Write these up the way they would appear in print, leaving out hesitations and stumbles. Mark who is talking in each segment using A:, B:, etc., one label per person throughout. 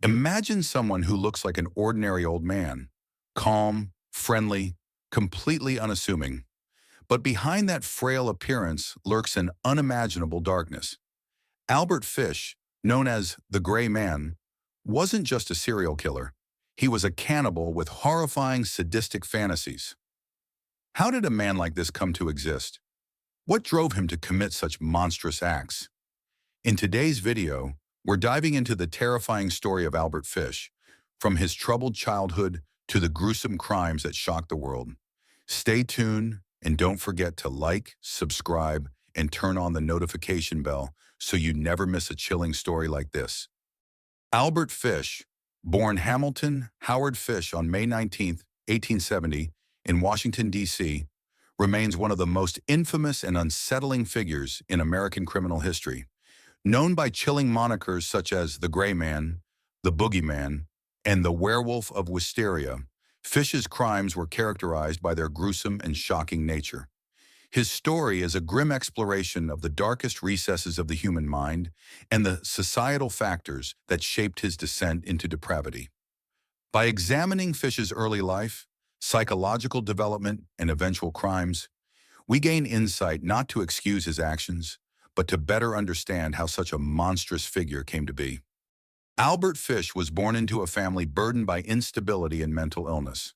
A: Imagine someone who looks like an ordinary old man, calm, friendly, completely unassuming. But behind that frail appearance lurks an unimaginable darkness. Albert Fish, known as the Gray Man, wasn't just a serial killer. He was a cannibal with horrifying sadistic fantasies. How did a man like this come to exist? What drove him to commit such monstrous acts? In today's video, we're diving into the terrifying story of Albert Fish, from his troubled childhood to the gruesome crimes that shocked the world. Stay tuned and don't forget to like, subscribe, and turn on the notification bell so you never miss a chilling story like this. Albert Fish, born Hamilton Howard Fish on May 19, 1870, in Washington, D.C., remains one of the most infamous and unsettling figures in American criminal history. Known by chilling monikers such as the Gray Man, the Boogeyman, and the Werewolf of Wisteria, Fish's crimes were characterized by their gruesome and shocking nature. His story is a grim exploration of the darkest recesses of the human mind and the societal factors that shaped his descent into depravity. By examining Fish's early life, psychological development, and eventual crimes, we gain insight not to excuse his actions, but to better understand how such a monstrous figure came to be. Albert Fish was born into a family burdened by instability and mental illness.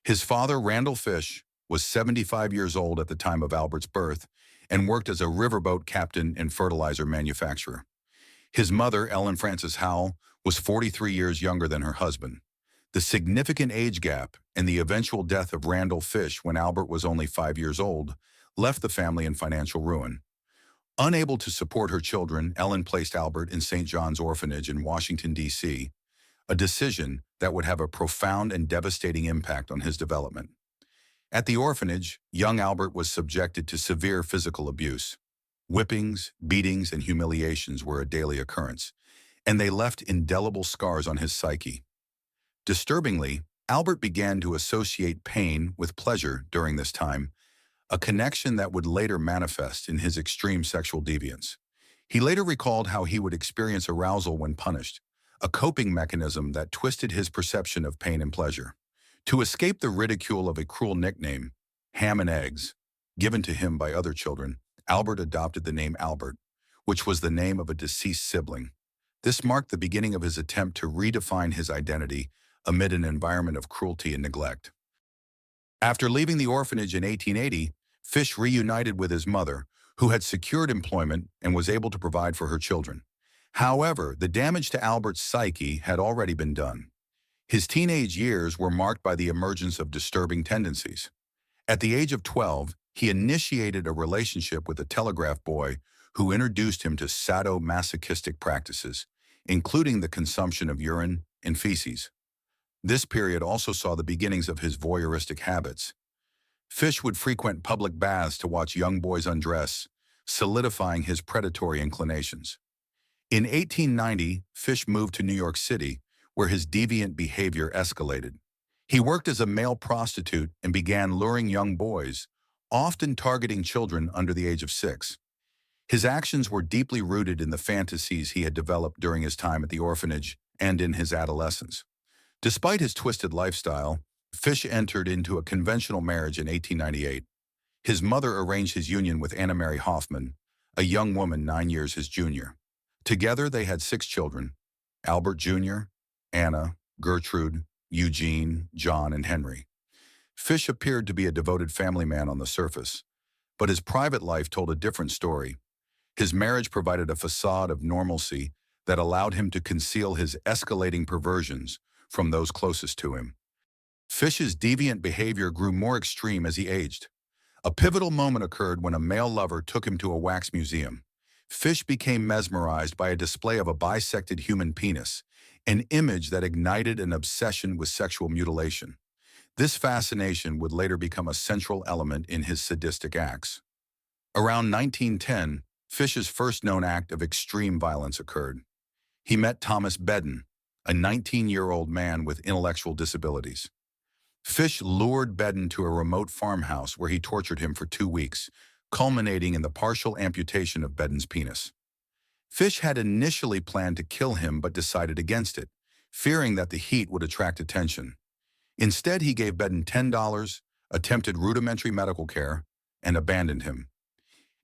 A: His father, Randall Fish, was 75 years old at the time of Albert's birth and worked as a riverboat captain and fertilizer manufacturer. His mother, Ellen Frances Howell, was 43 years younger than her husband. The significant age gap and the eventual death of Randall Fish when Albert was only 5 years old left the family in financial ruin. Unable to support her children, Ellen placed Albert in St. John's Orphanage in Washington, D.C., a decision that would have a profound and devastating impact on his development. At the orphanage, young Albert was subjected to severe physical abuse. Whippings, beatings, and humiliations were a daily occurrence, and they left indelible scars on his psyche. Disturbingly, Albert began to associate pain with pleasure during this time, a connection that would later manifest in his extreme sexual deviance. He later recalled how he would experience arousal when punished, a coping mechanism that twisted his perception of pain and pleasure. To escape the ridicule of a cruel nickname, Ham and Eggs, given to him by other children, Albert adopted the name Albert, which was the name of a deceased sibling. This marked the beginning of his attempt to redefine his identity amid an environment of cruelty and neglect. After leaving the orphanage in 1880, Fish reunited with his mother, who had secured employment and was able to provide for her children. However, the damage to Albert's psyche had already been done. His teenage years were marked by the emergence of disturbing tendencies. At the age of 12, he initiated a relationship with a telegraph boy who introduced him to sadomasochistic practices, including the consumption of urine and feces. This period also saw the beginnings of his voyeuristic habits. Fish would frequent public baths to watch young boys undress, solidifying his predatory inclinations. In 1890, Fish moved to New York City, where his deviant behavior escalated. He worked as a male prostitute and began luring young boys, often targeting children under the age of 6. His actions were deeply rooted in the fantasies he had developed during his time at the orphanage and in his adolescence. Despite his twisted lifestyle, Fish entered into a conventional marriage in 1898. His mother arranged his union with Anna Mary Hoffman, a young woman 9 years his junior. Together, they had 6 children: Albert Jr., Anna, Gertrude, Eugene, John, and Henry. Fish appeared to be a devoted family man on the surface, but his private life told a different story. His marriage provided a facade of normalcy that allowed him to conceal his escalating perversions from those closest to him. Fish's deviant behavior grew more extreme as he aged. A pivotal moment occurred when a male lover took him to a wax museum. Fish became mesmerized by a display of a bisected human penis, an image that ignited an obsession with sexual mutilation. This fascination would later become a central element in his sadistic acts. Around 1910, Fish's first known act of extreme violence occurred. He met Thomas Bedden, a 19-year-old man with intellectual disabilities. Fish lured Bedden to a remote farmhouse where he tortured him for 2 weeks, culminating in the partial amputation of Bedden's penis. Fish had initially planned to kill him but decided against it, fearing that the heat would attract attention. Instead, he gave Bedden $10, attempted rudimentary medical care, and abandoned him.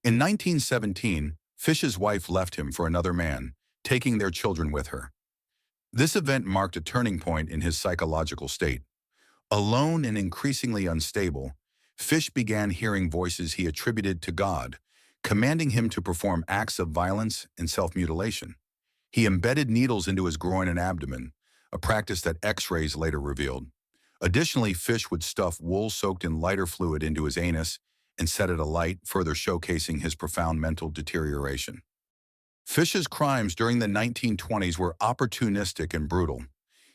A: In 1917, Fish's wife left him for another man, taking their children with her. This event marked a turning point in his psychological state. Alone and increasingly unstable, Fish began hearing voices he attributed to God, commanding him to perform acts of violence and self-mutilation. He embedded needles into his groin and abdomen, a practice that X-rays later revealed. Additionally, Fish would stuff wool soaked in lighter fluid into his anus and set it alight, further showcasing his profound mental deterioration. Fish's crimes during the 1920s were opportunistic and brutal.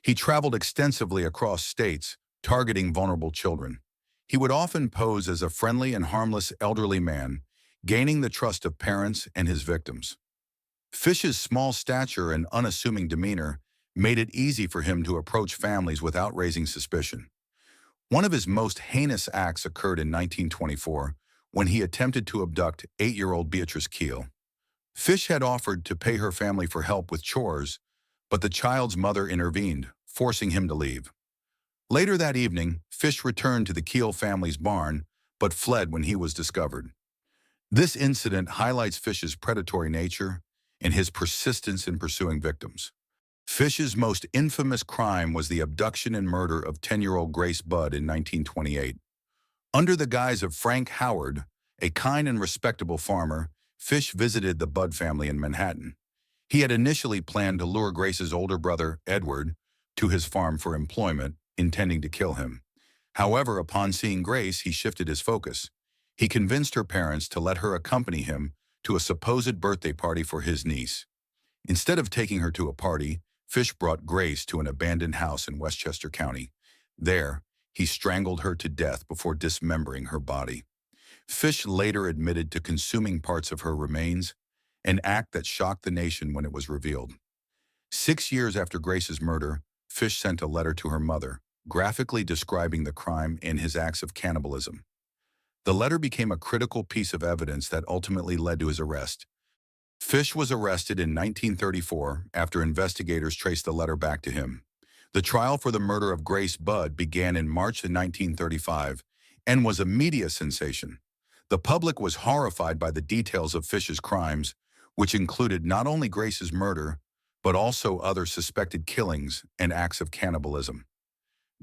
A: He traveled extensively across states, targeting vulnerable children. He would often pose as a friendly and harmless elderly man, gaining the trust of parents and his victims. Fish's small stature and unassuming demeanor made it easy for him to approach families without raising suspicion. One of his most heinous acts occurred in 1924 when he attempted to abduct 8-year-old Beatrice Keel. Fish had offered to pay her family for help with chores, but the child's mother intervened, forcing him to leave. Later that evening, Fish returned to the Keel family's barn, but fled when he was discovered. This incident highlights Fish's predatory nature and his persistence in pursuing victims. Fish's most infamous crime was the abduction and murder of 10-year-old Grace Budd in 1928. Under the guise of Frank Howard, a kind and respectable farmer, Fish visited the Budd family in Manhattan. He had initially planned to lure Grace's older brother, Edward, to his farm for employment, intending to kill him. However, upon seeing Grace, he shifted his focus. He convinced her parents to let her accompany him to a supposed birthday party for his niece. Instead of taking her to a party, Fish brought Grace to an abandoned house in Westchester County. There, he strangled her to death before dismembering her body. Fish later admitted to consuming parts of her remains, an act that shocked the nation when it was revealed. 6 years after Grace's murder, Fish sent a letter to her mother, graphically describing the crime and his acts of cannibalism. The letter became a critical piece of evidence that ultimately led to his arrest. Fish was arrested in 1934 after investigators traced the letter back to him. The trial for the murder of Grace Budd began in March of 1935 and was a media sensation. The public was horrified by the details of Fish's crimes, which included not only Grace's murder, but also other suspected killings and acts of cannibalism.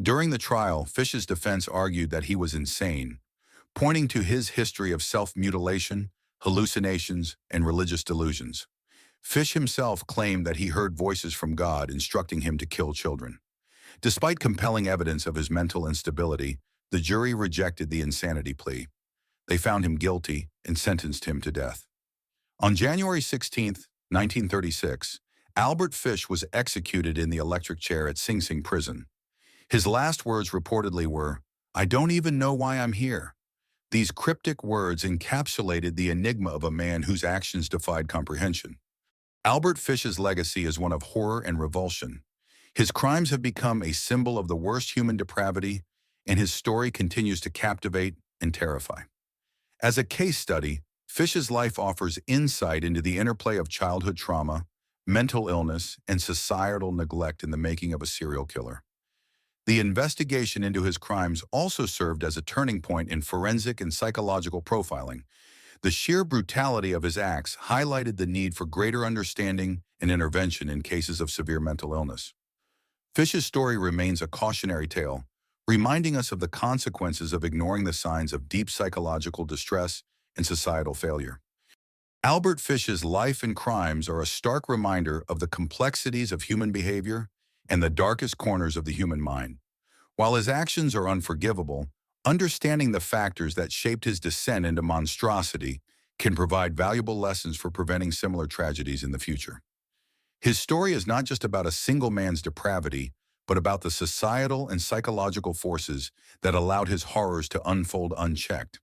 A: During the trial, Fish's defense argued that he was insane, pointing to his history of self-mutilation, hallucinations, and religious delusions. Fish himself claimed that he heard voices from God instructing him to kill children. Despite compelling evidence of his mental instability, the jury rejected the insanity plea. They found him guilty and sentenced him to death. On January 16, 1936, Albert Fish was executed in the electric chair at Sing Sing prison. His last words reportedly were, "I don't even know why I'm here." These cryptic words encapsulated the enigma of a man whose actions defied comprehension. Albert Fish's legacy is one of horror and revulsion. His crimes have become a symbol of the worst human depravity, and his story continues to captivate and terrify. As a case study, Fish's life offers insight into the interplay of childhood trauma, mental illness, and societal neglect in the making of a serial killer. The investigation into his crimes also served as a turning point in forensic and psychological profiling. The sheer brutality of his acts highlighted the need for greater understanding and intervention in cases of severe mental illness. Fish's story remains a cautionary tale, reminding us of the consequences of ignoring the signs of deep psychological distress and societal failure. Albert Fish's life and crimes are a stark reminder of the complexities of human behavior and the darkest corners of the human mind. While his actions are unforgivable, understanding the factors that shaped his descent into monstrosity can provide valuable lessons for preventing similar tragedies in the future. His story is not just about a single man's depravity, but about the societal and psychological forces that allowed his horrors to unfold unchecked.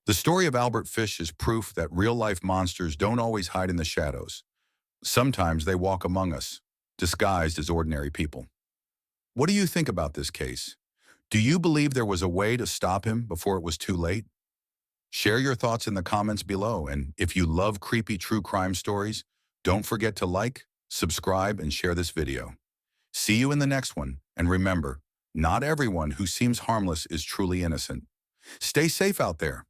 A: The story of Albert Fish is proof that real-life monsters don't always hide in the shadows. Sometimes they walk among us, disguised as ordinary people. What do you think about this case? Do you believe there was a way to stop him before it was too late? Share your thoughts in the comments below, and if you love creepy true crime stories, don't forget to like, subscribe, and share this video. See you in the next one, and remember, not everyone who seems harmless is truly innocent. Stay safe out there.